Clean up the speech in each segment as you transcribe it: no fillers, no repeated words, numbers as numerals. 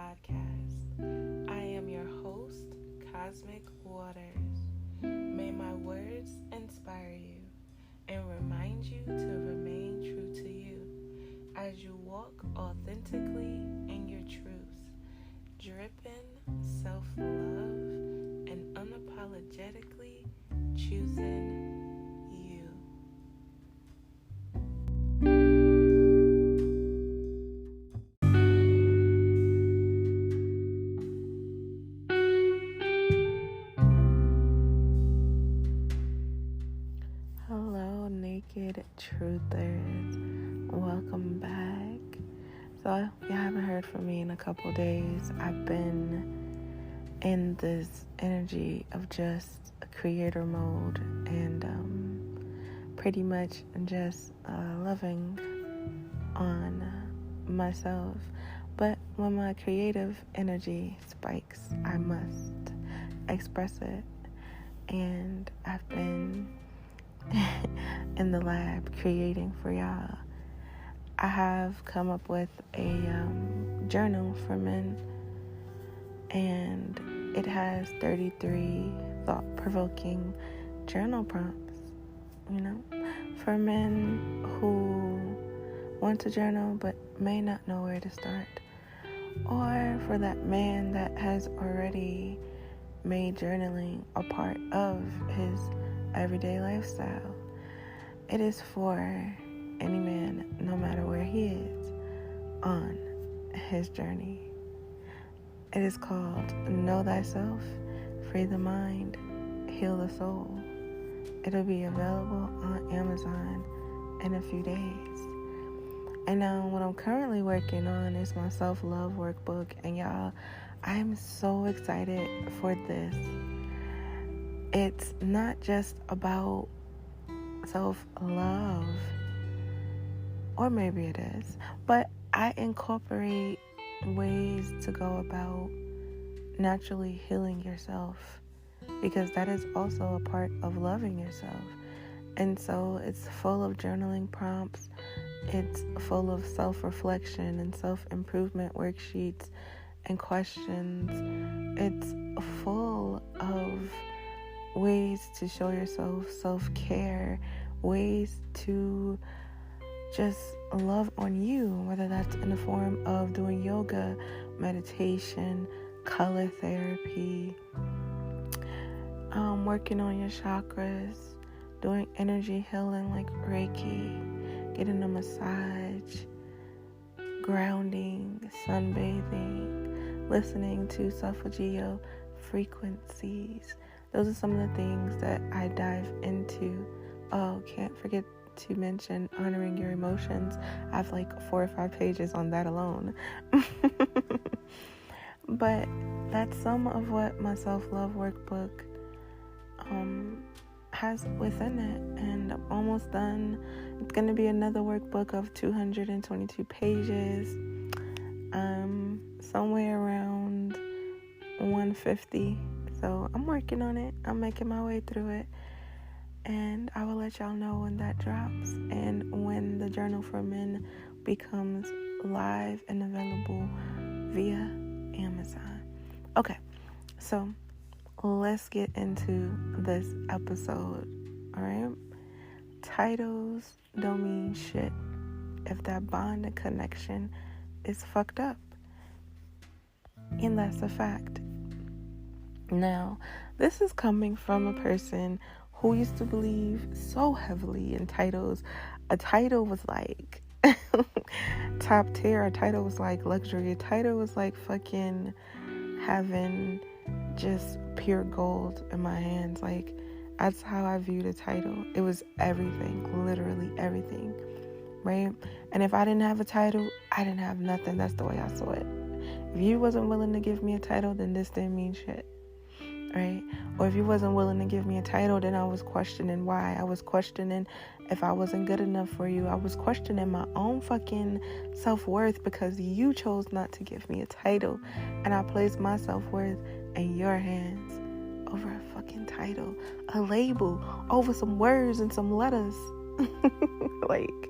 podcast. I am your host, Cosmic Waters. May my words inspire you and remind you to remain true to you as you walk authentically in your truth, dripping self-love and unapologetically choosing you. Hello, naked truthers. Welcome back. So, if you haven't heard from me in a couple days, I've been in this energy of just a creator mode and pretty much just loving on myself. But when my creative energy spikes, I must express it. And I've been in the lab creating for y'all. I have come up with a journal for men, and it has 33 thought-provoking journal prompts, for men who want to journal but may not know where to start, or for that man that has already made journaling a part of his everyday lifestyle. It is for any man, no matter where he is on his journey. It is called Know Thyself, Free the Mind, Heal the Soul. It'll be available on Amazon in a few days. And now what I'm currently working on is my self-love workbook. And y'all, I'm so excited for this. It's not just about self-love, or maybe it is, but I incorporate ways to go about naturally healing yourself, because that is also a part of loving yourself. And so it's full of journaling prompts, it's full of self-reflection and self-improvement worksheets and questions. It's full of ways to show yourself self-care, ways to just love on you, whether that's in the form of doing yoga, meditation, color therapy, working on your chakras, doing energy healing like Reiki, getting a massage, grounding, sunbathing, listening to Solfeggio frequencies. Those are some of the things that I dive into. Oh, can't forget to mention honoring your emotions. I have like 4 or 5 pages on that alone. But that's some of what my self-love workbook has within it. And I'm almost done. It's going to be another workbook of 222 pages. Somewhere around 150. So I'm working on it. I'm making my way through it. And I will let y'all know when that drops and when the Journal for Men becomes live and available via Amazon. Okay, so let's get into this episode, all right? Titles don't mean shit if that bond and connection is fucked up. And that's a fact. Now, this is coming from a person who used to believe so heavily in titles. A title was like top tier. A title was like luxury. A title was like fucking having just pure gold in my hands. Like, that's how I viewed a title. It was everything, literally everything, right? And if I didn't have a title, I didn't have nothing. That's the way I saw it. If you wasn't willing to give me a title, then this didn't mean shit. Right? Or if you wasn't willing to give me a title, then I was questioning why. I was questioning if I wasn't good enough for you. I was questioning my own fucking self-worth because you chose not to give me a title. And I placed my self-worth in your hands over a fucking title, a label, over some words and some letters. Like,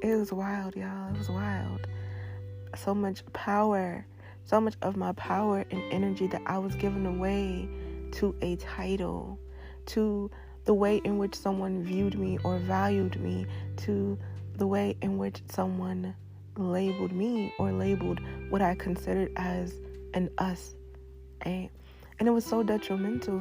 it was wild, y'all. It was wild. So much power, so much of my power and energy that I was giving away to a title, to the way in which someone viewed me or valued me, to the way in which someone labeled me or labeled what I considered as an us. Right? And it was so detrimental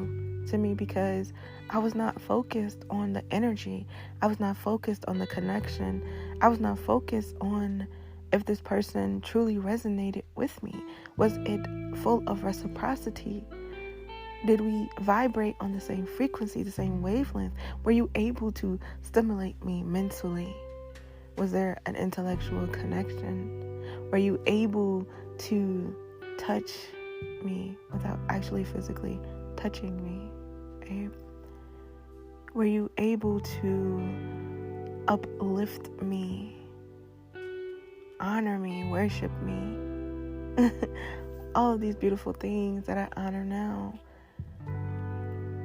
to me because I was not focused on the energy. I was not focused on the connection. I was not focused on if this person truly resonated with me. Was it full of reciprocity? Did we vibrate on the same frequency, the same wavelength? Were you able to stimulate me mentally? Was there an intellectual connection? Were you able to touch me without actually physically touching me? Right? Were you able to uplift me, honor me, worship me? All of these beautiful things that I honor now,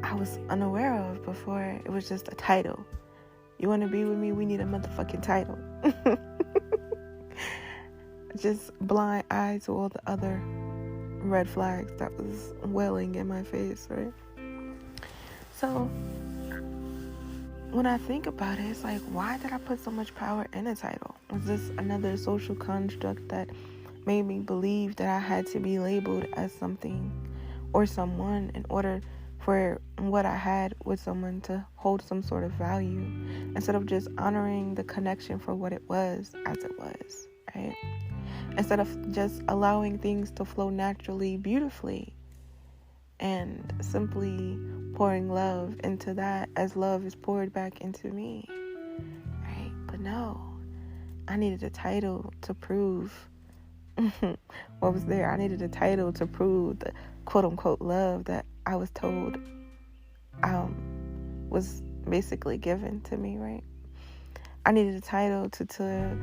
I was unaware of before. It was just a title. You want to be with me? We need a motherfucking title. Just blind eye to all the other red flags that was welling in my face, right? So when I think about it, it's like, why did I put so much power in a title? Was this another social construct that made me believe that I had to be labeled as something or someone in order for what I had with someone to hold some sort of value, instead of just honoring the connection for what it was as it was, right? Instead of just allowing things to flow naturally, beautifully, and simply pouring love into that as love is poured back into me, right? But no, I needed a title to prove what was there. I needed a title to prove the quote-unquote love that I was told was basically given to me, right? I needed a title to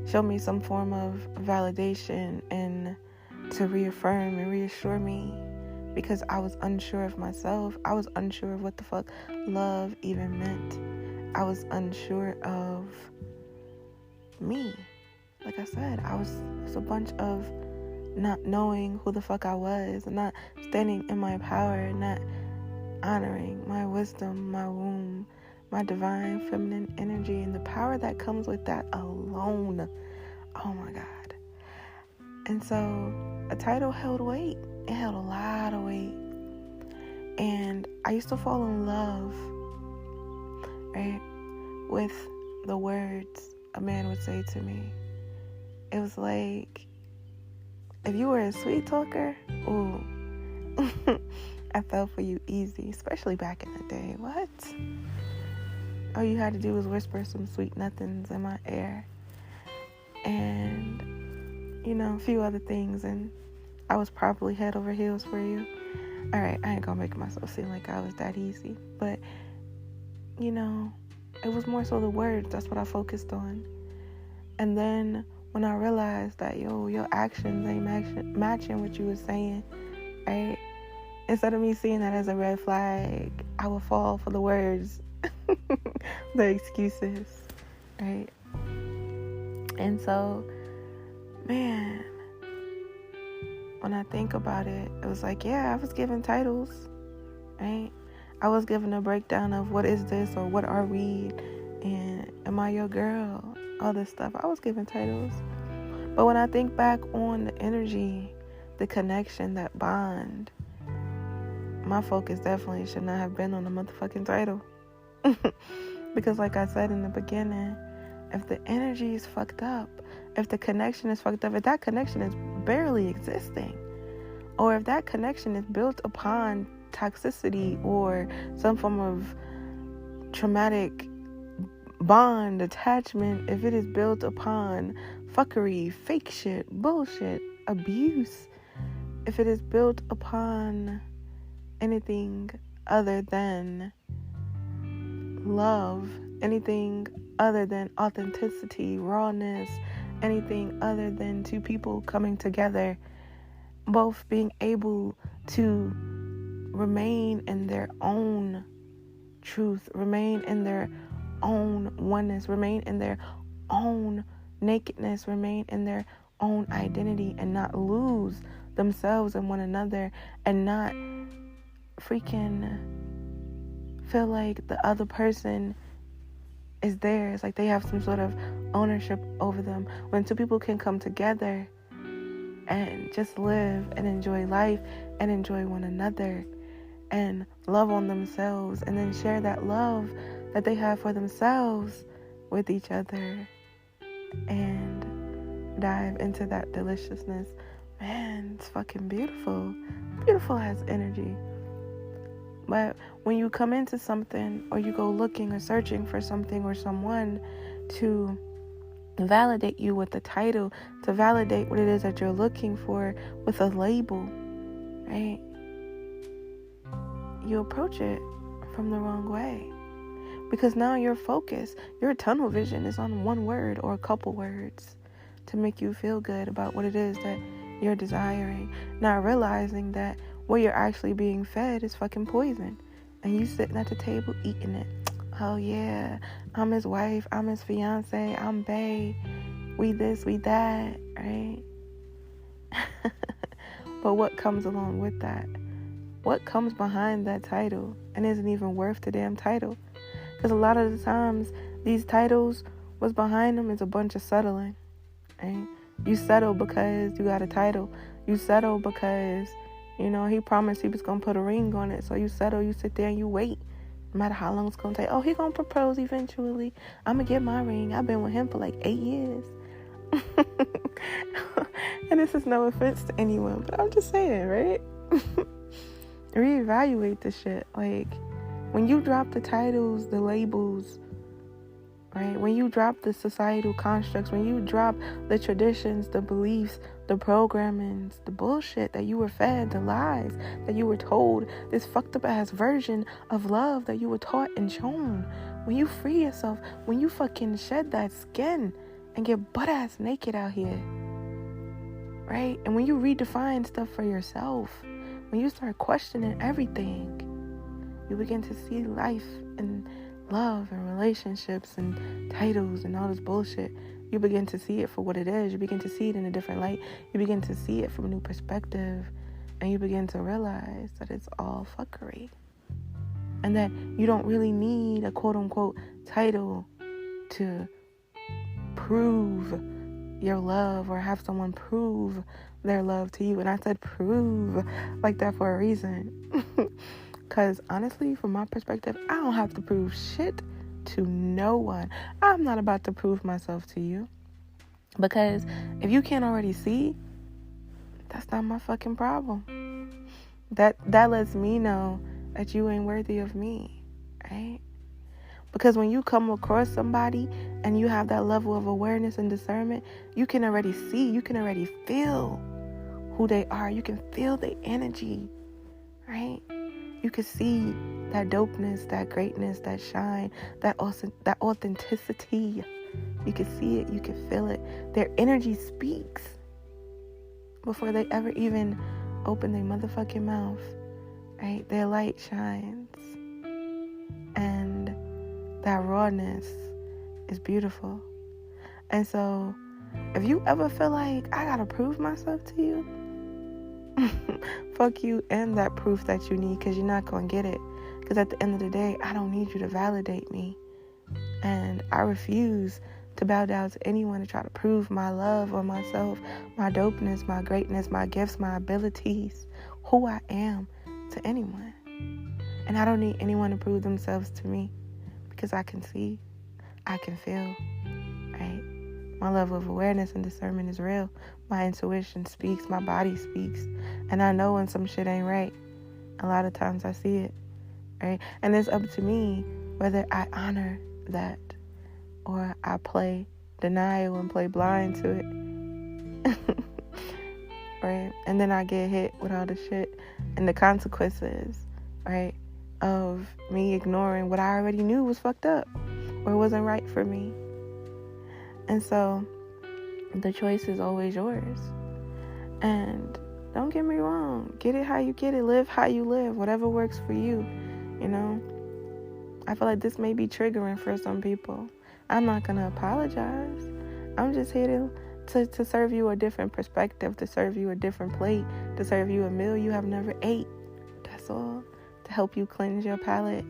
show me some form of validation and to reaffirm and reassure me, because I was unsure of myself. I was unsure of what the fuck love even meant. I was unsure of me. Like I said, I was a bunch of not knowing who the fuck I was, and not standing in my power, not honoring my wisdom, my womb, my divine feminine energy, and the power that comes with that alone. Oh my God. And so a title held weight. It held a lot of weight. And I used to fall in love, right, with the words a man would say to me. It was like, if you were a sweet talker, ooh, I fell for you easy, especially back in the day. What? All you had to do was whisper some sweet nothings in my ear. And, a few other things, and I was probably head over heels for you. All right, I ain't gonna make myself seem like I was that easy. But, it was more so the words. That's what I focused on. And then when I realized that, your actions ain't matching what you were saying, right? Instead of me seeing that as a red flag, I would fall for the words, the excuses, right? And so, man, when I think about it, it was like, yeah, I was given titles, right? I was given a breakdown of what is this or what are we, and am I your girl? All this stuff. I was given titles. But when I think back on the energy, the connection, that bond, my focus definitely should not have been on the motherfucking title. Because like I said in the beginning, if the energy is fucked up, if the connection is fucked up, if that connection is barely existing, or if that connection is built upon toxicity or some form of traumatic bond, attachment, if it is built upon fuckery, fake shit, bullshit, abuse, if it is built upon anything other than love, anything other than authenticity, rawness, anything other than two people coming together, both being able to remain in their own truth, remain in their own oneness, remain in their own nakedness, remain in their own identity and not lose themselves and one another, and not freaking feel like the other person is theirs, like they have some sort of ownership over them. When two people can come together and just live and enjoy life and enjoy one another and love on themselves, and then share that love that they have for themselves with each other and dive into that deliciousness, man, it's fucking beautiful. Beautiful has energy. But when you come into something, or you go looking or searching for something or someone to validate you with a title, to validate what it is that you're looking for with a label, right? You approach it from the wrong way. Because now your focus, your tunnel vision is on one word or a couple words to make you feel good about what it is that you're desiring, not realizing that what you're actually being fed is fucking poison. And you sitting at the table eating it. Oh yeah, I'm his wife, I'm his fiance, I'm bae, we this, we that, right? But what comes along with that? What comes behind that title and isn't even worth the damn title? Because a lot of the times, these titles, what's behind them is a bunch of settling, right? You settle because you got a title. You settle because, he promised he was going to put a ring on it. So you settle, you sit there and you wait. No matter how long it's going to take. Oh, he going to propose eventually. I'm going to get my ring. I've been with him for like 8 years. And this is no offense to anyone, but I'm just saying, right? Reevaluate the shit. Like, when you drop the titles, the labels, right? When you drop the societal constructs, when you drop the traditions, the beliefs, the programmings, the bullshit that you were fed, the lies that you were told, this fucked up ass version of love that you were taught and shown, when you free yourself, when you fucking shed that skin and get butt ass naked out here, right? And when you redefine stuff for yourself, when you start questioning everything, you begin to see life and love and relationships and titles and all this bullshit. You begin to see it for what it is. You begin to see it in a different light. You begin to see it from a new perspective. And you begin to realize that it's all fuckery. And that you don't really need a quote-unquote title to prove your love or have someone prove their love to you. And I said prove like that for a reason. Because honestly, from my perspective, I don't have to prove shit to no one. I'm not about to prove myself to you. Because if you can't already see, that's not my fucking problem. That lets me know that you ain't worthy of me, right? Because when you come across somebody and you have that level of awareness and discernment, you can already see, you can already feel who they are. You can feel the energy, right? You can see that dopeness, that greatness, that shine, that authenticity. You can see it. You can feel it. Their energy speaks before they ever even open their motherfucking mouth, right? Their light shines. And that rawness is beautiful. And so, if you ever feel like I gotta prove myself to you, fuck you and that proof that you need, because you're not gonna get it. Because at the end of the day, I don't need you to validate me. And I refuse to bow down to anyone to try to prove my love or myself, my dopeness, my greatness, my gifts, my abilities, who I am to anyone. And I don't need anyone to prove themselves to me, because I can see, I can feel, right? My level of awareness and discernment is real. My intuition speaks, my body speaks. And I know when some shit ain't right. A lot of times I see it, right? And it's up to me whether I honor that or I play denial and play blind to it. Right? And then I get hit with all the shit and the consequences, right, of me ignoring what I already knew was fucked up or wasn't right for me. And so the choice is always yours. And don't get me wrong, get it how you get it, live how you live, whatever works for you, I feel like this may be triggering for some people. I'm not going to apologize. I'm just here to to serve you a different perspective, to serve you a different plate, to serve you a meal you have never ate. That's all. To help you cleanse your palate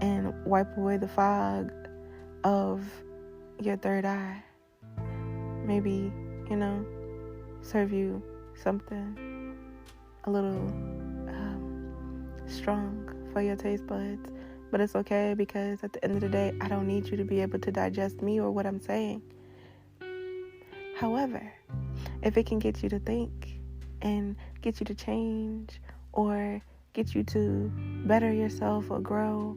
and wipe away the fog of your third eye. Maybe, serve you something a little strong for your taste buds. But it's okay, because at the end of the day, I don't need you to be able to digest me or what I'm saying. However, if it can get you to think and get you to change or get you to better yourself or grow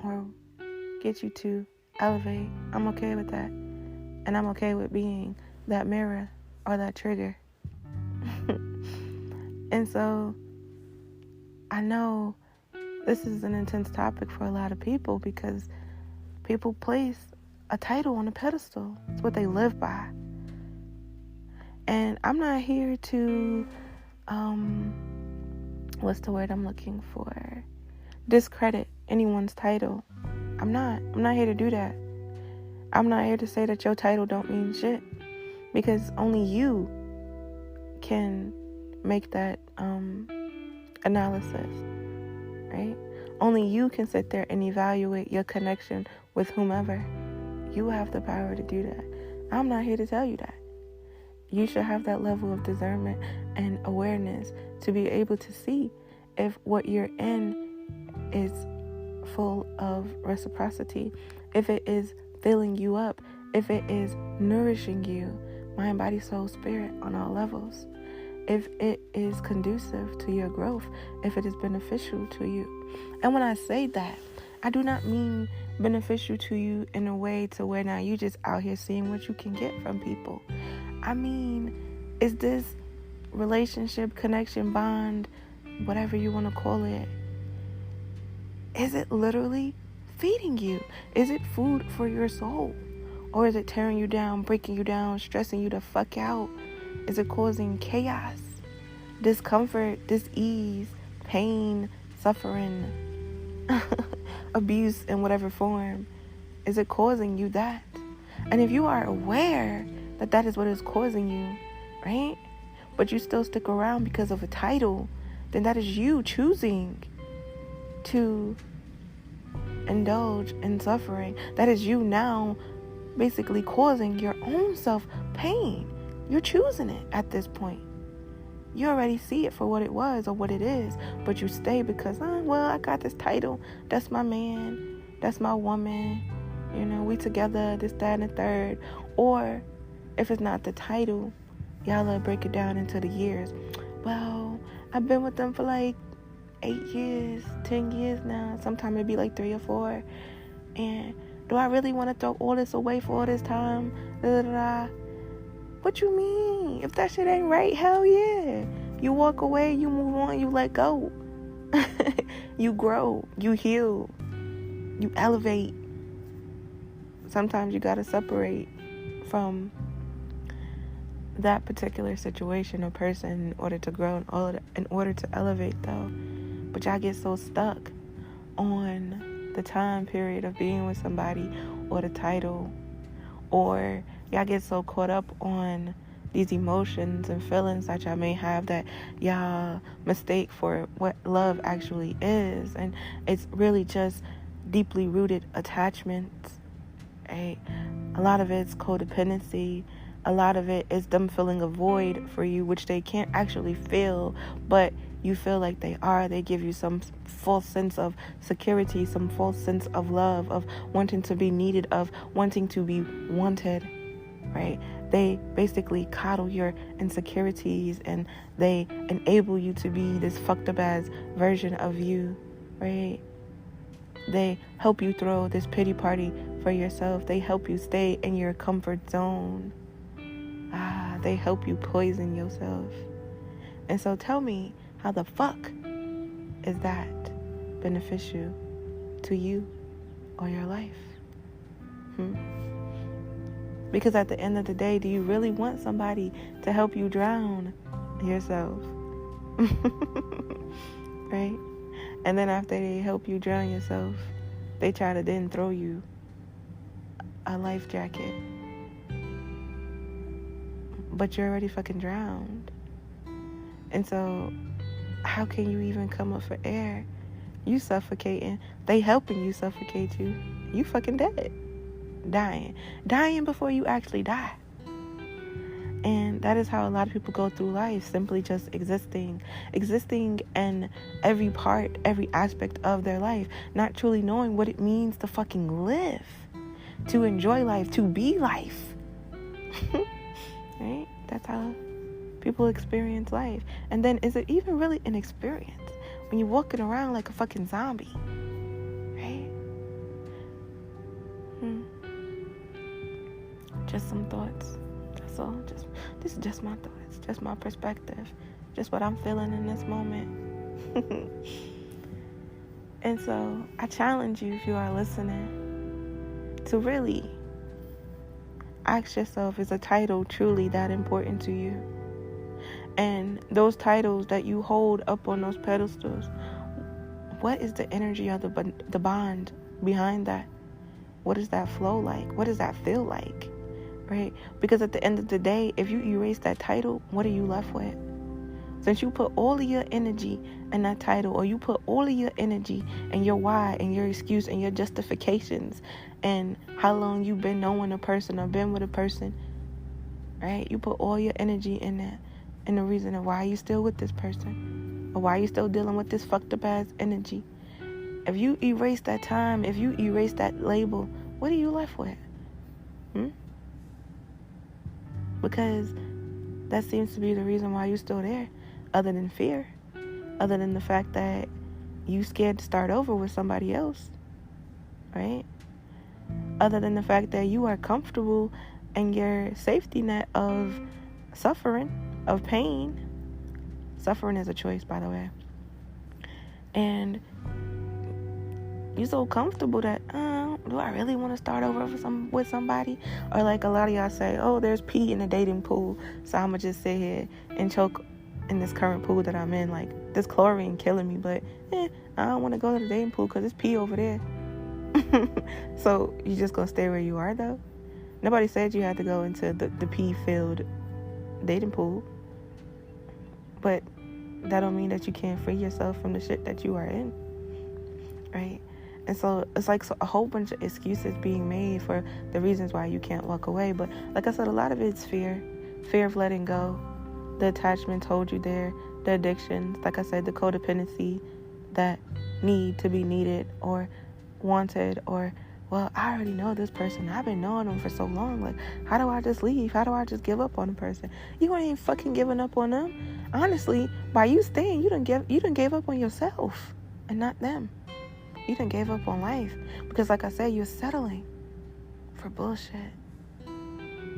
or get you to elevate, I'm okay with that. And I'm okay with being that mirror or that trigger. And so I know this is an intense topic for a lot of people, because people place a title on a pedestal. It's what they live by. And I'm not here to, what's the word I'm looking for? Discredit anyone's title. I'm not here to do that. I'm not here to say that your title don't mean shit, because only you can make that analysis, right? Only you can sit there and evaluate your connection with whomever. You have the power to do that. I'm not here to tell you that. You should have that level of discernment and awareness to be able to see if what you're in is full of reciprocity, if it is filling you up, if it is nourishing you, mind, body, soul, spirit, on all levels, if it is conducive to your growth, if it is beneficial to you. And when I say that, I do not mean beneficial to you in a way to where now you just out here seeing what you can get from people. I mean, is this relationship, connection, bond, whatever you want to call it, is it literally feeding you? Is it food for your soul? Or is it tearing you down, breaking you down, stressing you the fuck out? Is it causing chaos, discomfort, dis-ease, pain, suffering, abuse in whatever form? Is it causing you that? And if you are aware that that is what is causing you, right? But you still stick around because of a title, then that is you choosing to indulge in suffering. That is you now basically causing your own self pain. You're choosing it at this point. You already see it for what it was or what it is, but you stay because, I got this title. That's my man. That's my woman. We together, this, that, and the third. Or if it's not the title, y'all break it down into the years. Well, I've been with them for like 8 years, 10 years now. Sometimes it'd be like 3 or 4. And do I really want to throw all this away for all this time? What you mean? If that shit ain't right, hell yeah. You walk away, you move on, you let go. You grow, you heal, you elevate. Sometimes you gotta separate from that particular situation or person in order to grow, in order to elevate though. But y'all get so stuck on the time period of being with somebody or the title, or y'all get so caught up on these emotions and feelings that y'all may have that y'all mistake for what love actually is. And it's really just deeply rooted attachments, right? A lot of it's codependency. A lot of it is them feeling a void for you, which they can't actually feel, but you feel like they are. They give you some false sense of security, some false sense of love, of wanting to be needed, of wanting to be wanted, right? They basically coddle your insecurities and they enable you to be this fucked up ass version of you, right? They help you throw this pity party for yourself. They help you stay in your comfort zone. They help you poison yourself. And so tell me, how the fuck is that beneficial to you or your life? Because at the end of the day, do you really want somebody to help you drown yourself? Right? And then after they help you drown yourself, they try to then throw you a life jacket. but you're already fucking drowned. And so how can you even come up for air? You suffocating. They helping you suffocate you. You fucking dead. Dying before you actually die. And that is how a lot of people go through life, simply just existing in every part, every aspect of their life, not truly knowing what it means to fucking live, to enjoy life, to be life. Right? That's how people experience life. And then, is it even really an experience when you're walking around like a fucking zombie? Right? Just some thoughts. That's all. This is just my thoughts, just my perspective, just what I'm feeling in this moment. And so I challenge you, if you are listening, to really ask yourself, is a title truly that important to you? And those titles that you hold up on those pedestals, what is the energy of the bond behind that? What does that flow like? What does that feel like? Right? Because at the end of the day, if you erase that title, what are you left with? Since you put all of your energy in that title, or you put all of your energy and your why and your excuse and your justifications and how long you've been knowing a person or been with a person, right? You put all your energy in that, and the reason of why you still with this person, or why you still dealing with this fucked up ass energy. If you erase that time, if you erase that label, what are you left with? Because that seems to be the reason why you're still there, other than fear, other than the fact that you scared to start over with somebody else, right? Other than the fact that you are comfortable in your safety net of suffering, of pain. Suffering is a choice, by the way. And you're so comfortable that, do I really want to start over with somebody? Or like a lot of y'all say, oh, there's pee in the dating pool, so I'm going to just sit here and choke in this current pool that I'm in. Like, this chlorine killing me, but I don't want to go to the dating pool because there's pee over there. So you just going to stay where you are, though? Nobody said you had to go into the pee-filled dating pool. But that don't mean that you can't free yourself from the shit that you are in, right? And so it's like a whole bunch of excuses being made for the reasons why you can't walk away. But like I said, a lot of it's fear of letting go. The attachments hold you there. The addictions, like I said, the codependency, that need to be needed or wanted, or, well, I already know this person. I've been knowing them for so long. Like, how do I just leave? How do I just give up on a person? You ain't fucking giving up on them. Honestly, by you staying, you done gave up on yourself and not them. You done gave up on life. Because like I said, you're settling for bullshit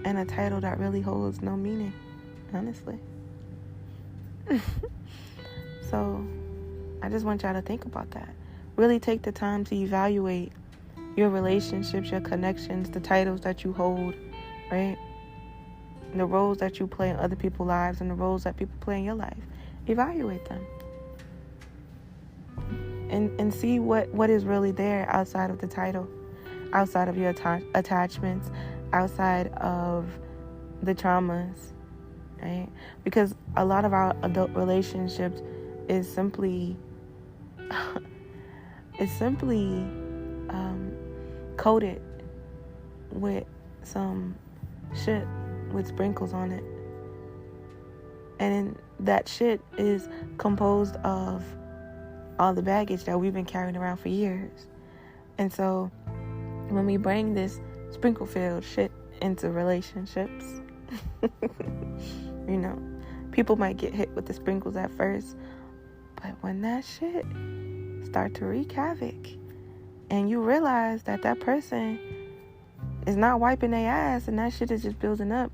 and a title that really holds no meaning, honestly. So I just want y'all to think about that. Really take the time to evaluate your relationships, your connections, the titles that you hold, right? The roles that you play in other people's lives and the roles that people play in your life. Evaluate them. And see what is really there outside of the title, outside of your attachments, outside of the traumas, right? Because a lot of our adult relationships is simply coated with some shit with sprinkles on it. And that shit is composed of all the baggage that we've been carrying around for years. And so when we bring this sprinkle-filled shit into relationships, you know, people might get hit with the sprinkles at first, but when that shit start to wreak havoc and you realize that person is not wiping their ass and that shit is just building up,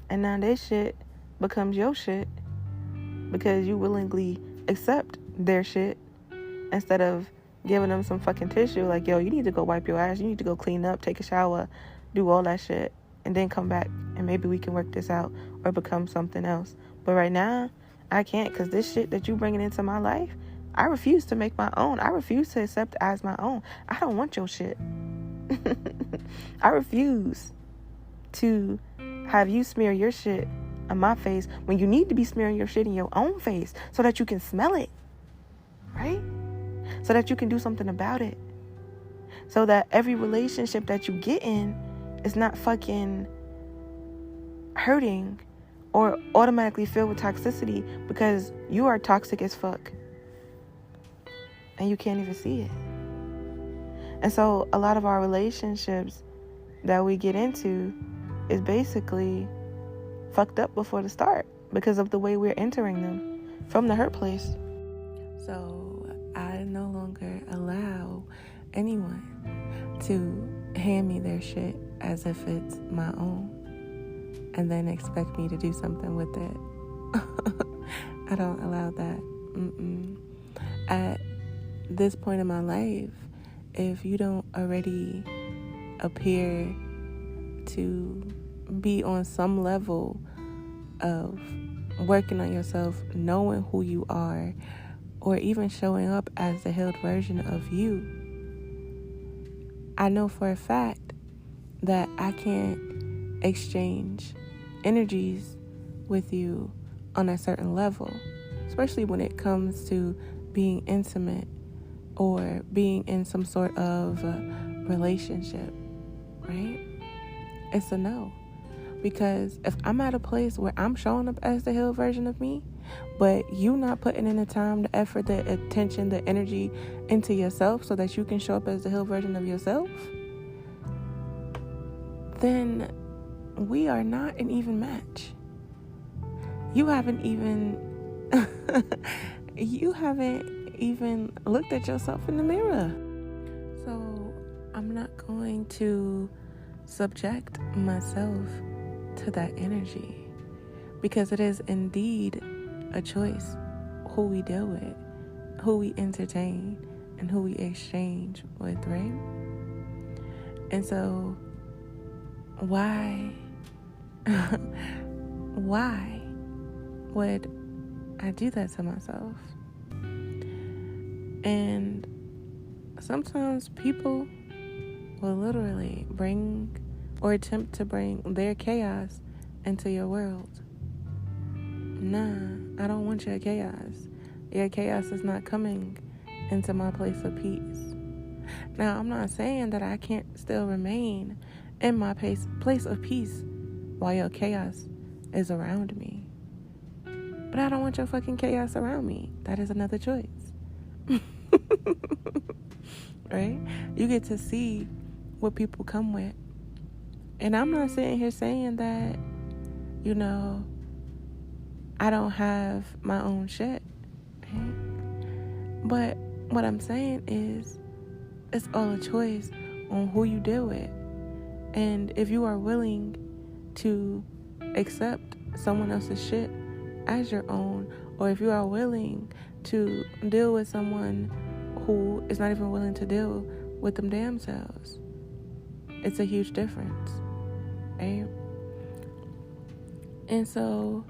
and now their shit becomes your shit because you willingly accept their shit instead of giving them some fucking tissue, like, yo, you need to go wipe your ass, you need to go clean up, take a shower, do all that shit, and then come back and maybe we can work this out or become something else. But right now, I can't, because this shit that you bringing into my life, I refuse to make my own. I refuse to accept as my own. I don't want your shit. I refuse to have you smear your shit on my face when you need to be smearing your shit in your own face so that you can smell it, right? So that you can do something about it. So that every relationship that you get in is not fucking hurting or automatically filled with toxicity because you are toxic as fuck. And you can't even see it. And so a lot of our relationships that we get into is basically fucked up before the start because of the way we're entering them from the hurt place. So I no longer allow anyone to hand me their shit as if it's my own and then expect me to do something with it. I don't allow that. At this point in my life, if you don't already appear to be on some level of working on yourself, knowing who you are, or even showing up as the healed version of you, I know for a fact that I can't exchange energies with you on a certain level, especially when it comes to being intimate or being in some sort of relationship, right? It's a no. Because if I'm at a place where I'm showing up as the healed version of me, but you not putting in the time, the effort, the attention, the energy into yourself so that you can show up as the healed version of yourself, then we are not an even match. You haven't even looked at yourself in the mirror. So I'm not going to subject myself to that energy because it is indeed a choice who we deal with, who we entertain, and who we exchange with, right? And so why would I do that to myself? And sometimes people will literally bring or attempt to bring their chaos into your world. Nah, I don't want your chaos. Your chaos is not coming into my place of peace. Now, I'm not saying that I can't still remain in my place of peace while your chaos is around me. But I don't want your fucking chaos around me. That is another choice. Right? You get to see what people come with. And I'm not sitting here saying that, I don't have my own shit. Right? But what I'm saying is, it's all a choice on who you deal with. And if you are willing to accept someone else's shit as your own, or if you are willing to deal with someone who is not even willing to deal with them damn selves, it's a huge difference, right? And so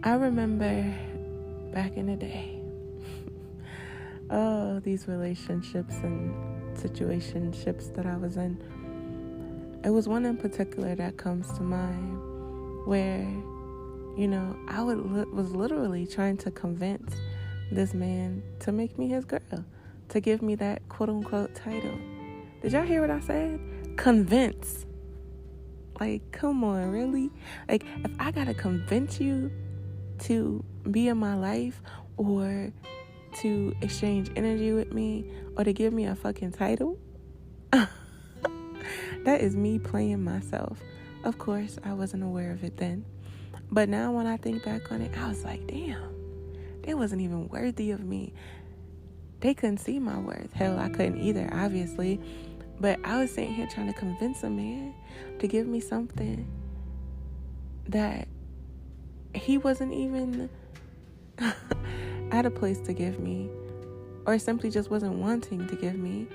I remember back in the day, these relationships and situationships that I was in. It was one in particular that comes to mind where, I was literally trying to convince this man to make me his girl, to give me that quote-unquote title. Did y'all hear what I said? Convince. Like, come on, really? Like, if I gotta convince you to be in my life or to exchange energy with me or to give me a fucking title, that is me playing myself. Of course, I wasn't aware of it then. But now when I think back on it, I was like, damn, they wasn't even worthy of me. They couldn't see my worth. Hell, I couldn't either, obviously. But I was sitting here trying to convince a man to give me something that he wasn't even at a place to give me, or simply just wasn't wanting to give me.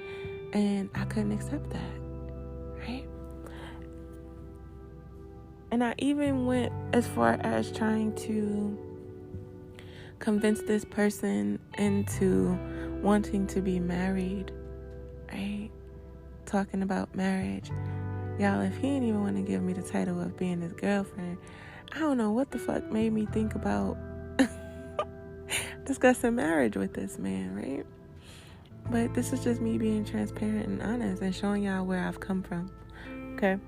And I couldn't accept that, right? And I even went as far as trying to convince this person into wanting to be married, right? Talking about marriage. Y'all, if he didn't even want to give me the title of being his girlfriend, I don't know what the fuck made me think about discussing marriage with this man, right? But this is just me being transparent and honest and showing y'all where I've come from, okay?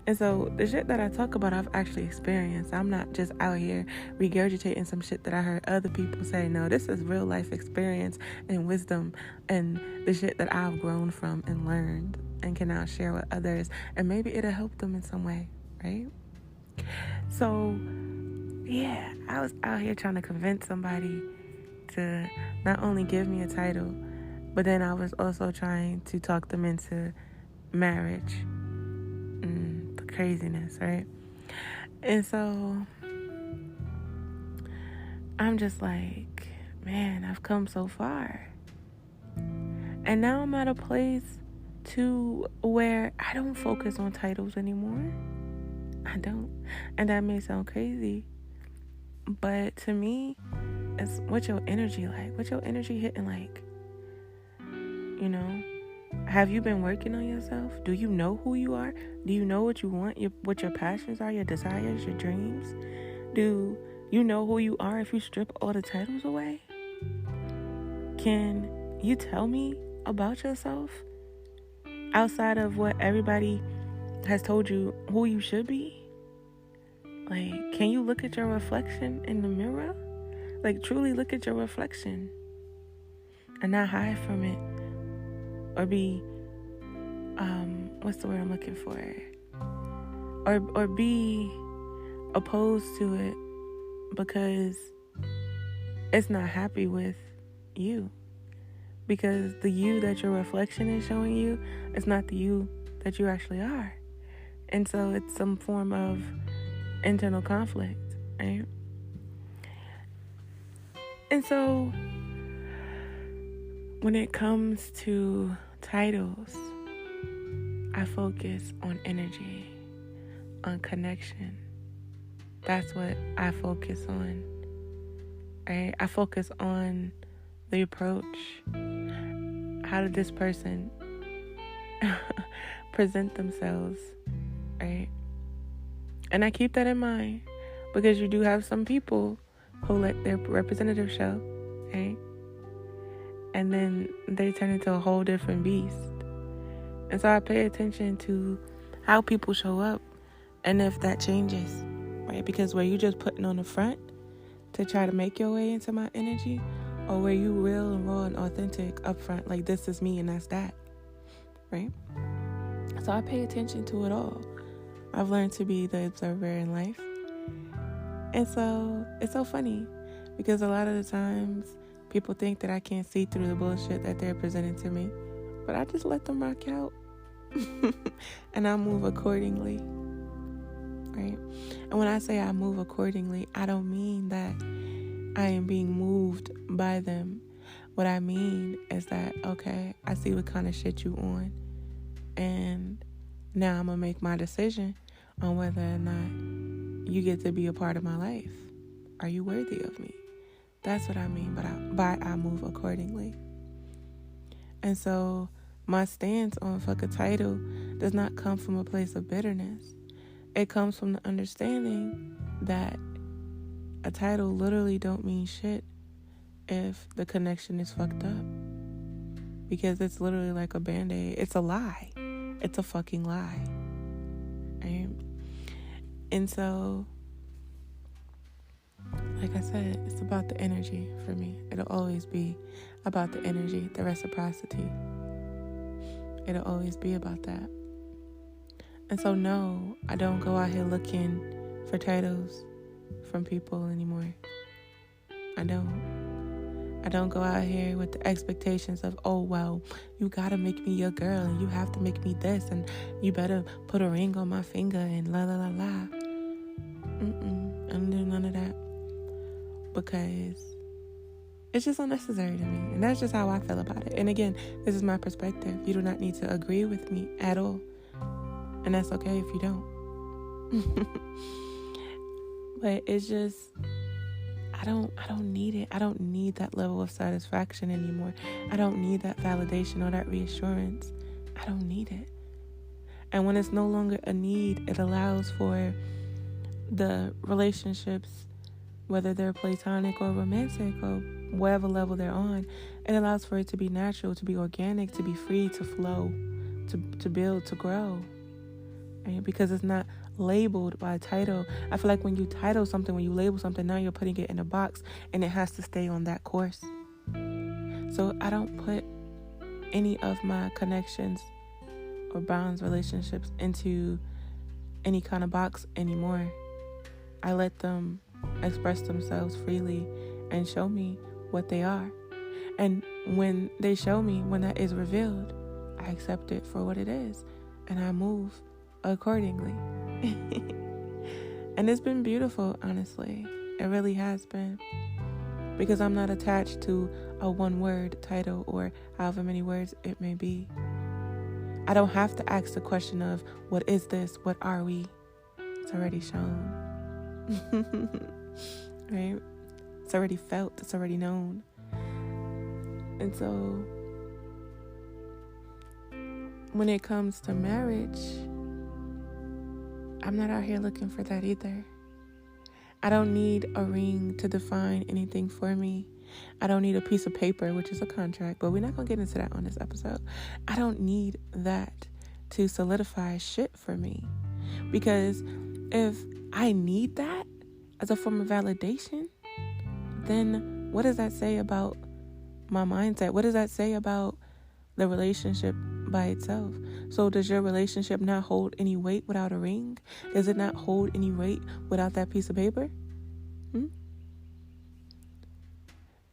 And so the shit that I talk about, I've actually experienced. I'm not just out here regurgitating some shit that I heard other people say. No, this is real life experience and wisdom and the shit that I've grown from and learned and can now share with others. And maybe it'll help them in some way, right? So, yeah, I was out here trying to convince somebody to not only give me a title, but then I was also trying to talk them into marriage. The craziness, right? And so I'm just like, man, I've come so far. And now I'm at a place to where I don't focus on titles anymore. I don't. And that may sound crazy, but to me, it's what's your energy like? What's your energy hitting like? You know? Have you been working on yourself? Do you know who you are? Do you know what you want? What your passions are, your desires, your dreams? Do you know who you are if you strip all the titles away? Can you tell me about yourself outside of what everybody has told you who you should be? Like, can you look at your reflection in the mirror? Like, truly look at your reflection and not hide from it or be, what's the word I'm looking for? Or be opposed to it because it's not happy with you. Because the you that your reflection is showing you is not the you that you actually are. And so it's some form of internal conflict, right? And so when it comes to titles, I focus on energy, on connection. That's what I focus on, right? I focus on the approach. How did this person present themselves, right? And I keep that in mind because you do have some people who let their representative show, right? And then they turn into a whole different beast. And so I pay attention to how people show up and if that changes, right? Because were you just putting on the front to try to make your way into my energy? Or were you real and raw and authentic up front, like this is me and that's that, right? So I pay attention to it all. I've learned to be the observer in life. And so it's so funny because a lot of the times people think that I can't see through the bullshit that they're presenting to me. But I just let them rock out. And I move accordingly. Right? And when I say I move accordingly, I don't mean that I am being moved by them. What I mean is that, okay, I see what kind of shit you on. And now I'm going to make my decision on whether or not you get to be a part of my life. Are you worthy of me? That's what I mean by I move accordingly. And so my stance on fuck a title does not come from a place of bitterness. It comes from the understanding that a title literally don't mean shit if the connection is fucked up. Because it's literally like a band-aid. It's a lie. It's a fucking lie. Right? And so, like I said, it's about the energy for me. It'll always be about the energy, the reciprocity. It'll always be about that. And so, no, I don't go out here looking for titles from people anymore. I don't go out here with the expectations of, oh, well, you gotta make me your girl and you have to make me this and you better put a ring on my finger and la la la la. I don't do none of that because it's just unnecessary to me. And that's just how I feel about it. And again, this is my perspective. You do not need to agree with me at all. And that's okay if you don't. But it's just, I don't need it. I don't need that level of satisfaction anymore. I don't need that validation or that reassurance. I don't need it. And when it's no longer a need, it allows for the relationships, whether they're platonic or romantic or whatever level they're on, it allows for it to be natural, to be organic, to be free, to flow, to build, to grow. Right? Because it's not labeled by a title. I feel like when you title something, when you label something, now you're putting it in a box and it has to stay on that course. So I don't put any of my connections or bonds, relationships into any kind of box anymore. I let them express themselves freely and show me what they are. And when they show me, when that is revealed, I accept it for what it is and I move accordingly. And it's been beautiful, honestly. It really has been. Because I'm not attached to a one-word title or however many words it may be. I don't have to ask the question of, what is this? What are we? It's already shown. Right? It's already felt. It's already known. And so, when it comes to marriage, I'm not out here looking for that either. I don't need a ring to define anything for me. I don't need a piece of paper, which is a contract, but we're not going to get into that on this episode. I don't need that to solidify shit for me. Because if I need that as a form of validation, then what does that say about my mindset? What does that say about the relationship by itself? So does your relationship not hold any weight without a ring? Does it not hold any weight without that piece of paper?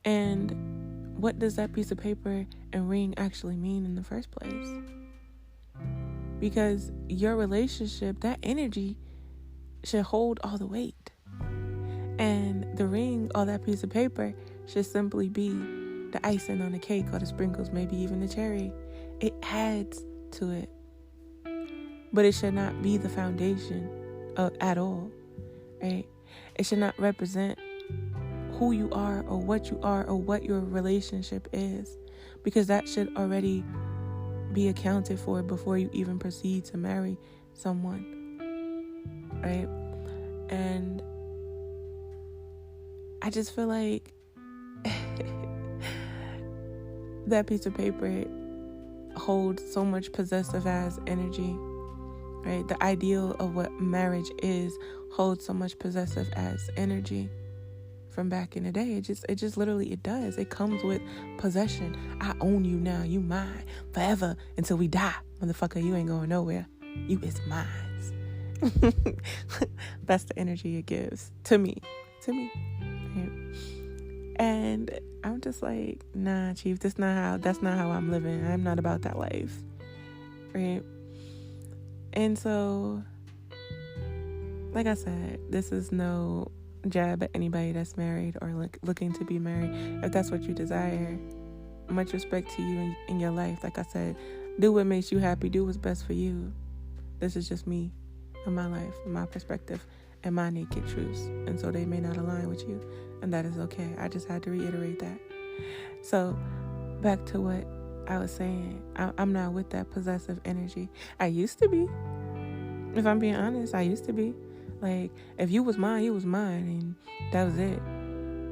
And what does that piece of paper and ring actually mean in the first place? Because your relationship, that energy should hold all the weight. And the ring or that piece of paper should simply be the icing on the cake or the sprinkles, maybe even the cherry. It adds to it. But it should not be the foundation at all, right? It should not represent who you are or what your relationship is, because that should already be accounted for before you even proceed to marry someone, right? And I just feel like that piece of paper holds so much possessive ass energy, right? The ideal of what marriage is holds so much possessive ass energy from back in the day. It just literally, it does. It comes with possession. I own you now. You mine forever until we die. Motherfucker, you ain't going nowhere. You is mine. That's the energy it gives to me. Right? And I'm just like, nah, Chief, that's not how I'm living. I'm not about that life. Right? And so, like I said, this is no jab at anybody that's married or looking to be married. If that's what you desire, much respect to you in your life. Like I said, do what makes you happy. Do what's best for you. This is just me and my life, my perspective, and my naked truths. And so they may not align with you, and that is okay. I just had to reiterate that. So back to what I was saying. I'm not with that possessive energy. I used to be. If I'm being honest, I used to be. Like, if you was mine, you was mine, and that was it.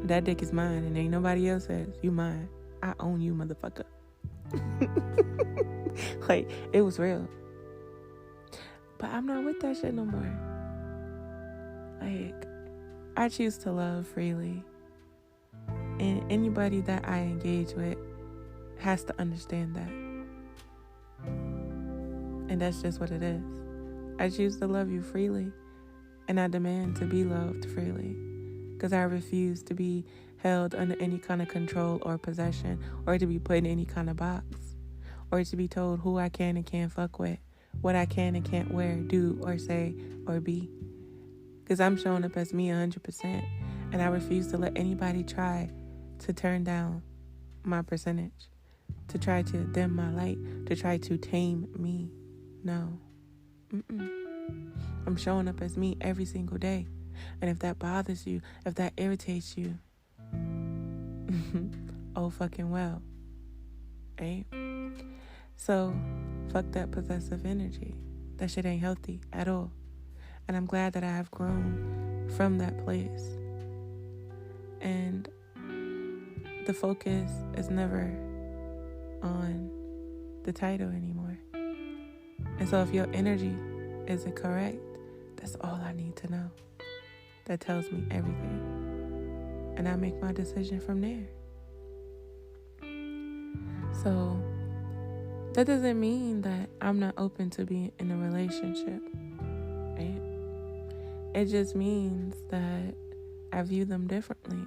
That dick is mine, and ain't nobody else's. You mine. I own you, motherfucker. Like, it was real. But I'm not with that shit no more. Like, I choose to love freely. And anybody that I engage with has to understand that. And that's just what it is. I choose to love you freely. And I demand to be loved freely, because I refuse to be held under any kind of control or possession, or to be put in any kind of box, or to be told who I can and can't fuck with, what I can and can't wear, do, or say, or be. Because I'm showing up as me 100%, and I refuse to let anybody try to turn down my percentage, to try to dim my light, to try to tame me. No. I'm showing up as me every single day. And if that bothers you, if that irritates you, oh fucking well. Right? So, fuck that possessive energy. That shit ain't healthy at all. And I'm glad that I have grown from that place. And the focus is never on the title anymore. And so if your energy isn't correct, that's all I need to know. That tells me everything. And I make my decision from there. So that doesn't mean that I'm not open to being in a relationship, right? It just means that I view them differently.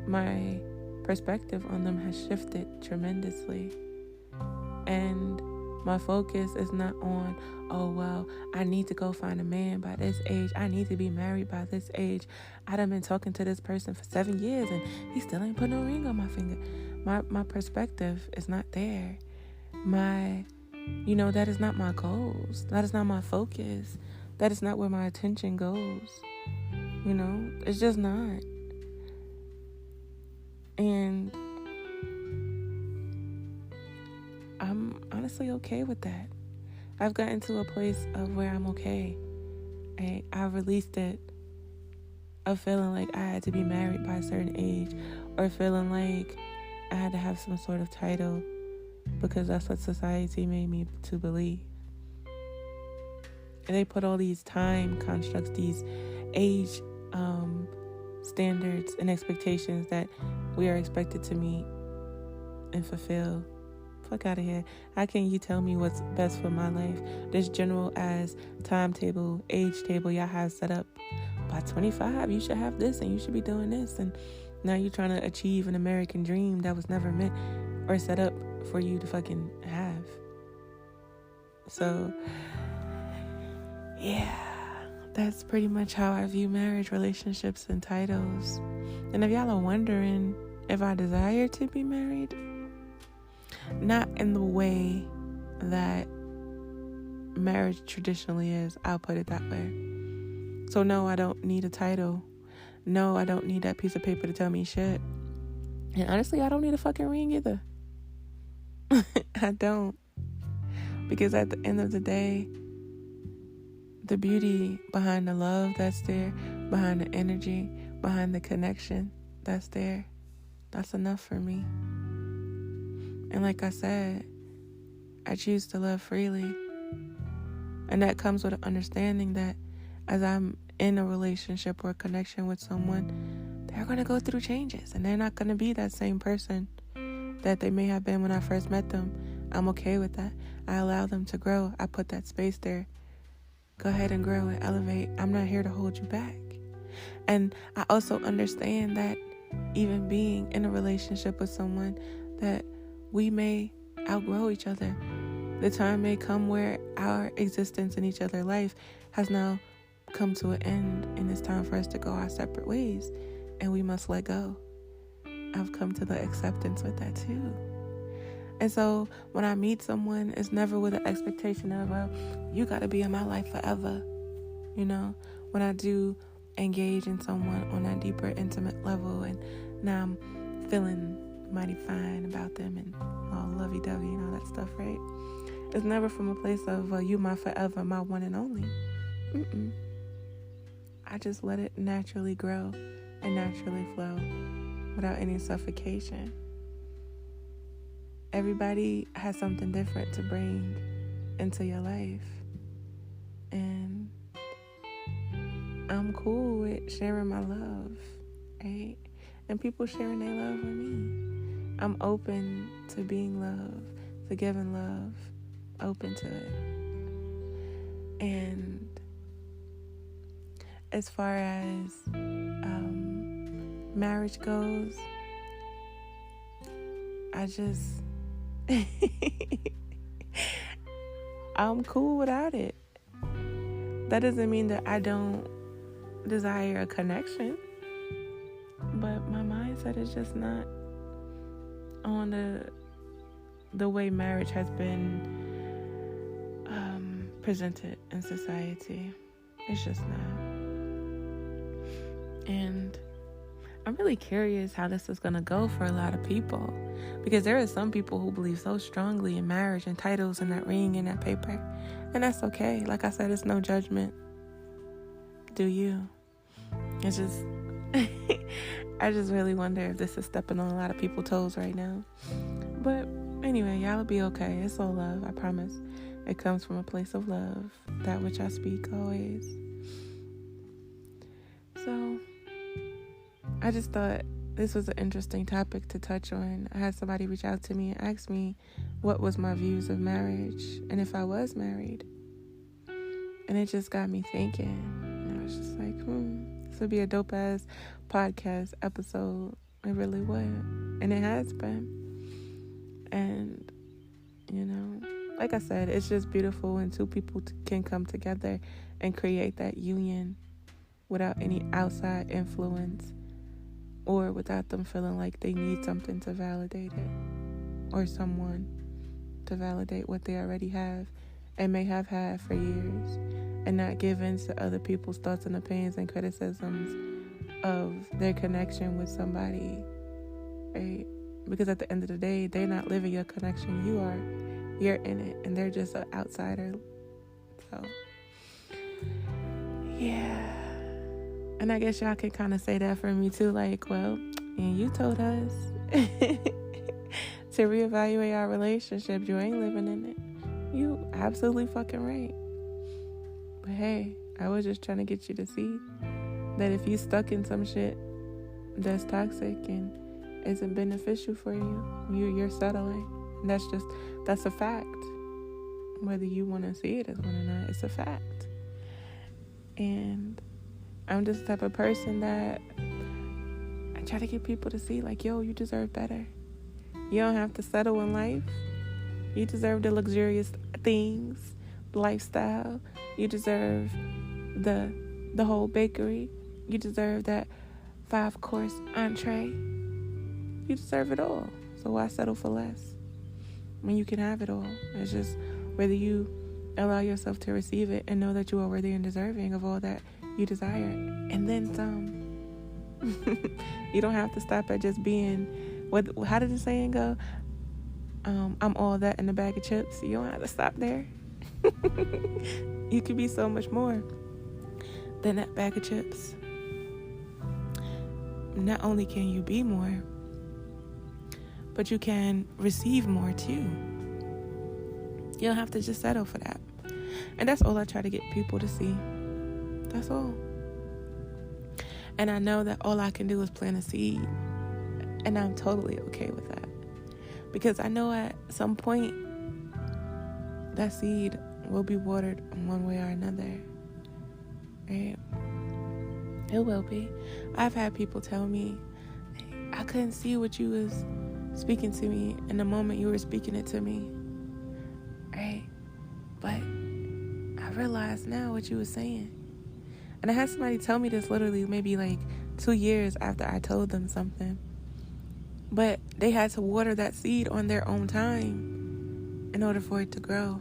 My perspective on them has shifted tremendously. And my focus is not on, oh, well, I need to go find a man by this age. I need to be married by this age. I done been talking to this person for 7 years and he still ain't put no ring on my finger. My perspective is not there. That is not my goals. That is not my focus. That is not where my attention goes. It's just not. And I'm honestly okay with that. I've gotten to a place of where I'm okay. I released it of feeling like I had to be married by a certain age, or feeling like I had to have some sort of title because that's what society made me to believe. And they put all these time constructs, these age standards and expectations that we are expected to meet and fulfill. Fuck out of here. How can you tell me what's best for my life? This general as timetable, age table y'all have set up. By 25, you should have this and you should be doing this. And now you're trying to achieve an American dream that was never meant or set up for you to fucking have. So, yeah, that's pretty much how I view marriage, relationships, and titles. And if y'all are wondering if I desire to be married, not in the way that marriage traditionally is, I'll put it that way. So no, I don't need a title. No, I don't need that piece of paper to tell me shit. And honestly, I don't need a fucking ring either. I don't. Because at the end of the day, the beauty behind the love that's there, behind the energy, behind the connection that's there, that's enough for me. And like I said, I choose to love freely. And that comes with an understanding that as I'm in a relationship or a connection with someone, they're going to go through changes. And they're not going to be that same person that they may have been when I first met them. I'm okay with that. I allow them to grow. I put that space there. Go ahead and grow and elevate. I'm not here to hold you back. And I also understand that even being in a relationship with someone, that we may outgrow each other. The time may come where our existence in each other's life has now come to an end, and it's time for us to go our separate ways, and we must let go. I've come to the acceptance with that too. And so when I meet someone, it's never with an expectation of, well, you got to be in my life forever. When I do engage in someone on that deeper, intimate level, and now I'm feeling mighty fine about them and all lovey-dovey and all that stuff, right? It's never from a place of, well, you my forever, my one and only. I just let it naturally grow and naturally flow without any suffocation. Everybody has something different to bring into your life. And I'm cool with sharing my love, right? And people sharing their love with me. I'm open to being loved, to giving love, open to it. And as far as marriage goes, I just I'm cool without it. That doesn't mean that I don't desire a connection, but my mindset is just not on the way marriage has been presented in society. It's just not. And I'm really curious how this is going to go for a lot of people, because there are some people who believe so strongly in marriage and titles and that ring and that paper, and that's okay. Like I said, it's no judgment. do you. It's just, I just really wonder if this is stepping on a lot of people's toes right now. But anyway, y'all will be okay. It's all love, I promise. It comes from a place of love, that which I speak always. So, I just thought this was an interesting topic to touch on. I had somebody reach out to me and ask me what was my views of marriage and if I was married. And it just got me thinking. And I was just like, this would be a dope-ass podcast episode. It really would. And it has been. And, you know, like I said, it's just beautiful when two people can come together and create that union without any outside influence or without them feeling like they need something to validate it or someone to validate what they already have and may have had for years, and not give in to other people's thoughts and opinions and criticisms of their connection with somebody, right? Because at the end of the day, they're not living your connection. You are. You're in it, and they're just an outsider. So, yeah. And I guess y'all can kind of say that for me too. Like, well, and you told us to reevaluate our relationship. You ain't living in it. You absolutely fucking right. But hey, I was just trying to get you to see that if you stuck in some shit that's toxic and isn't beneficial for you, you're settling. And that's a fact. Whether you want to see it as one or not, it's a fact. And I'm just the type of person that I try to get people to see, like, yo, you deserve better. You don't have to settle in life. You deserve the luxurious things, the lifestyle. You deserve the whole bakery. You deserve that 5-course entree. You deserve it all. So why settle for less when you can have it all? It's just whether you allow yourself to receive it and know that you are worthy and deserving of all that you desire, and then some. You don't have to stop at just being, how did the saying go? I'm all that in a bag of chips. You don't have to stop there. You can be so much more than that bag of chips. Not only can you be more, but you can receive more too. You don't have to just settle for that. And that's all I try to get people to see. That's all. And I know that all I can do is plant a seed. And I'm totally okay with that. Because I know at some point that seed will be watered in one way or another. Right? It will be. I've had people tell me, I couldn't see what you was speaking to me in the moment you were speaking it to me. Right? But I realize now what you were saying. And I had somebody tell me this literally maybe like 2 years after I told them something. But they had to water that seed on their own time in order for it to grow.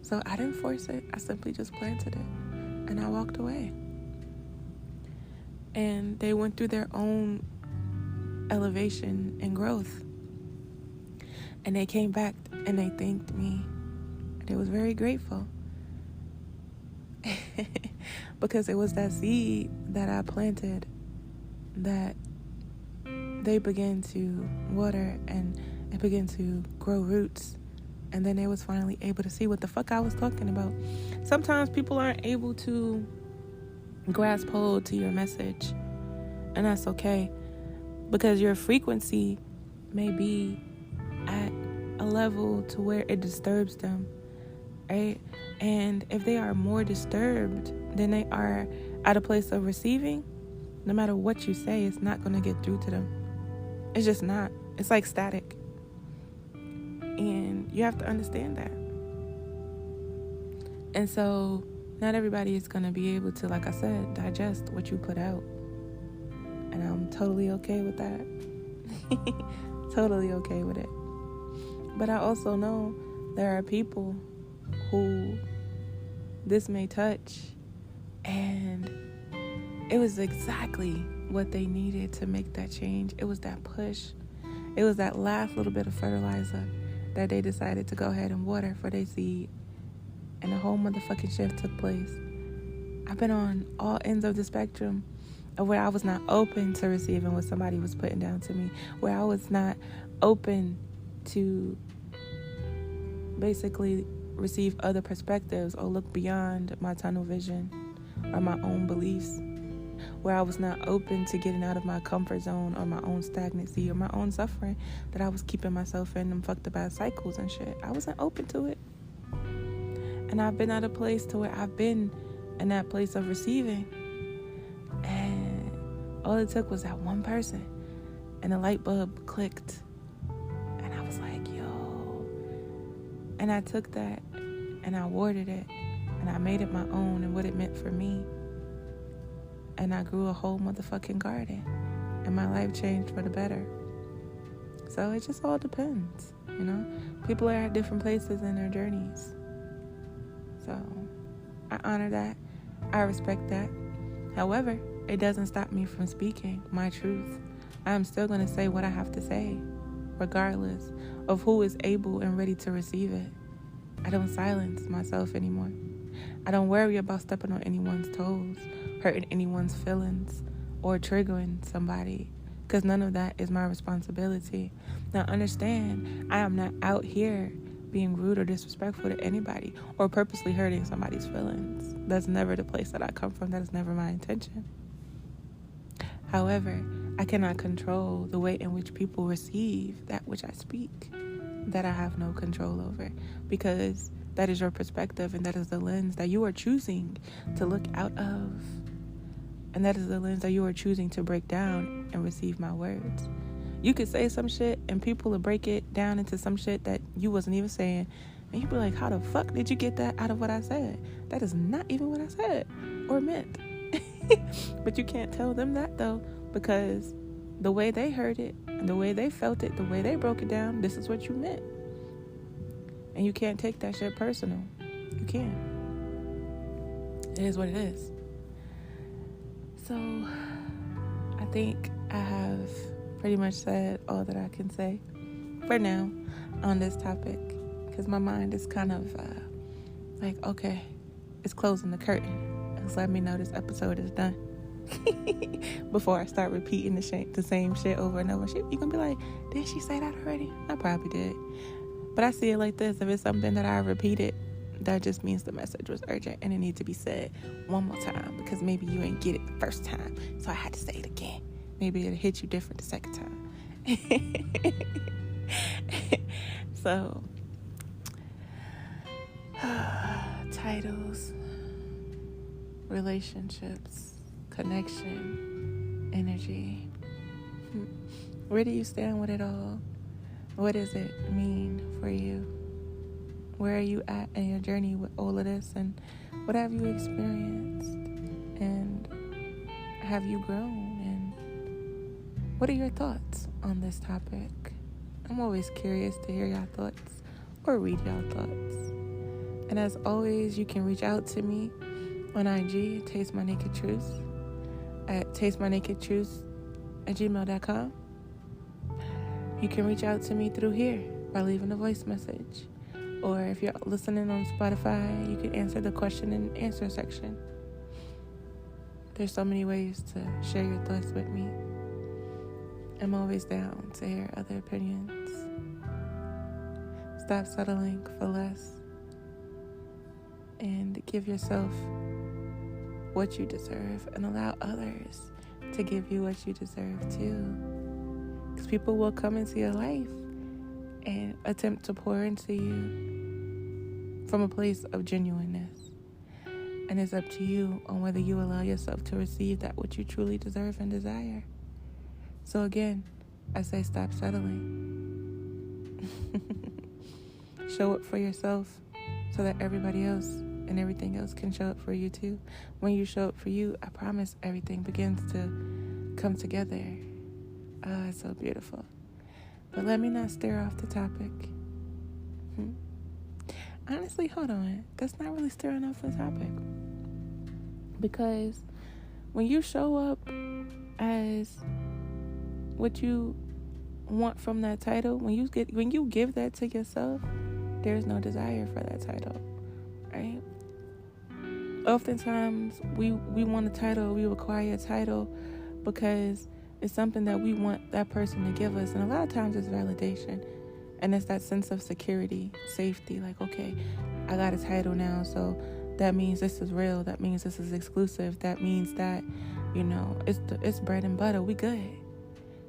So I didn't force it. I simply just planted it. And I walked away. And they went through their own elevation and growth. And they came back and they thanked me. They was very grateful. Because it was that seed that I planted that they began to water and it began to grow roots. And then they was finally able to see what the fuck I was talking about. Sometimes people aren't able to grasp hold to your message. And that's okay. Because your frequency may be at a level to where it disturbs them. Right? And if they are more disturbed than they are at a place of receiving, no matter what you say, it's not going to get through to them. It's just not. It's like static. And you have to understand that. And so not everybody is going to be able to, like I said, digest what you put out. And I'm totally okay with that. Totally okay with it. But I also know there are people who this may touch, and it was exactly what they needed to make that change. It was that push. It was that last little bit of fertilizer that they decided to go ahead and water for their seed. And the whole motherfucking shift took place. I've been on all ends of the spectrum of where I was not open to receiving what somebody was putting down to me, where I was not open to basically receive other perspectives or look beyond my tunnel vision or my own beliefs, where I was not open to getting out of my comfort zone or my own stagnancy or my own suffering that I was keeping myself in them fucked up ass cycles and shit. I wasn't open to it. And I've been at a place to where I've been in that place of receiving, and all it took was that one person, and the light bulb clicked, and I was like, yo. And I took that and I warded it and I made it my own and what it meant for me, and I grew a whole motherfucking garden, and my life changed for the better. So it just all depends, you know. People are at different places in their journeys. So I honor that. I respect that. However, it doesn't stop me from speaking my truth. I am still going to say what I have to say, regardless of who is able and ready to receive it. I don't silence myself anymore. I don't worry about stepping on anyone's toes, hurting anyone's feelings, or triggering somebody, because none of that is my responsibility. Now understand, I am not out here being rude or disrespectful to anybody or purposely hurting somebody's feelings. That's never the place that I come from. That is never my intention. However, I cannot control the way in which people receive that which I speak. That I have no control over, because that is your perspective, and that is the lens that you are choosing to look out of, and that is the lens that you are choosing to break down and receive my words. You could say some shit and people will break it down into some shit that you wasn't even saying, and you'd be like, how the fuck did you get that out of what I said? That is not even what I said or meant. But you can't tell them that though, because the way they heard it and the way they felt it, the way they broke it down, this is what you meant. And you can't take that shit personal. You can't. It is what it is. So I think I have pretty much said all that I can say for now on this topic, because my mind is kind of like, okay, it's closing the curtain. Just let me know this episode is done. Before I start repeating the same shit over and over. You're gonna be like, did she say that already? I probably did. But I see it like this: if it's something that I repeated, that just means the message was urgent and it needs to be said one more time, because maybe you ain't get it the first time, so I had to say it again. Maybe it'll hit you different the second time. So titles, relationships, connection, energy. Where do you stand with it all? What does it mean for you? Where are you at in your journey with all of this? And what have you experienced? And have you grown? And what are your thoughts on this topic? I'm always curious to hear your thoughts or read your thoughts. And as always, you can reach out to me on IG, Taste My Naked Truth, at tastemynakedtruth@gmail.com. You can reach out to me through here by leaving a voice message. Or if you're listening on Spotify, you can answer the question and answer section. There's so many ways to share your thoughts with me. I'm always down to hear other opinions. Stop settling for less. And give yourself what you deserve, and allow others to give you what you deserve too. Because people will come into your life and attempt to pour into you from a place of genuineness. And it's up to you on whether you allow yourself to receive that which you truly deserve and desire. So again, I say stop settling. Show up for yourself so that everybody else and everything else can show up for you too. When you show up for you, I promise everything begins to come together. Oh, it's so beautiful. But let me not steer off the topic. Honestly, hold on. That's not really steering off the topic. Because when you show up as what you want from that title, when you give that to yourself, there's no desire for that title, right? Oftentimes, we want a title, we require a title because it's something that we want that person to give us. And a lot of times it's validation. And it's that sense of security, safety. Like, okay, I got a title now, so that means this is real. That means this is exclusive. That means that, it's bread and butter. We good.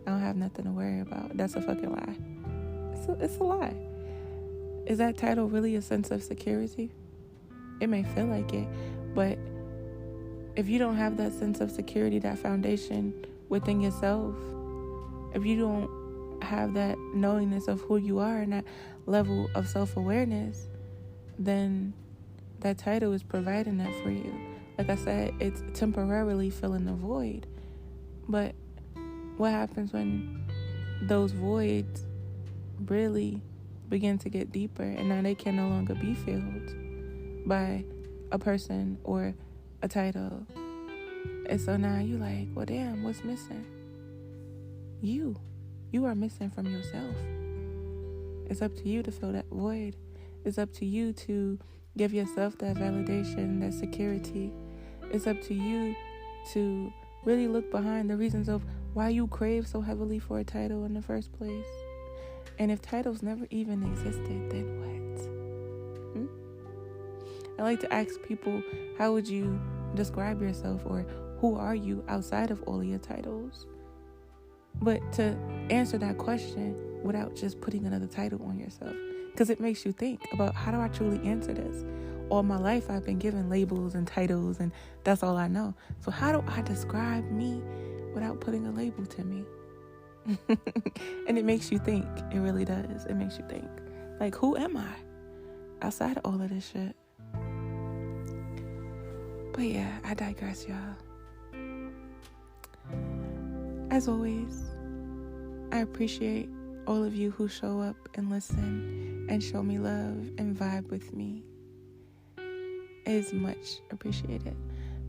I don't have nothing to worry about. That's a fucking lie. It's a lie. Is that title really a sense of security? It may feel like it, but if you don't have that sense of security, that foundation within yourself, if you don't have that knowingness of who you are and that level of self-awareness, then that title is providing that for you. Like I said, it's temporarily filling the void. But what happens when those voids really begin to get deeper and now they can no longer be filled by a person or a title? And so now you like, well, damn, what's missing? You are missing from yourself. It's up to you to fill that void. It's up to you to give yourself that validation, that security. It's up to you to really look behind the reasons of why you crave so heavily for a title in the first place. And if titles never even existed, then what? I like to ask people, how would you describe yourself, or who are you outside of all of your titles? But to answer that question without just putting another title on yourself, because it makes you think about, how do I truly answer this? All my life I've been given labels and titles, and that's all I know. So how do I describe me without putting a label to me? And it makes you think. It really does. It makes you think. Like, who am I outside of all of this shit? But yeah, I digress, y'all. As always, I appreciate all of you who show up and listen and show me love and vibe with me. It is much appreciated.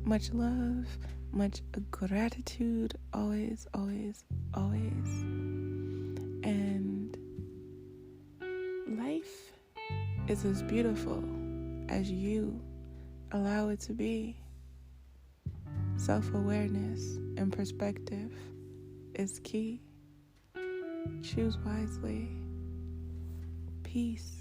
Much love, much gratitude, always, always, always. And life is as beautiful as you allow it to be. Self-awareness and perspective is key. Choose wisely. Peace.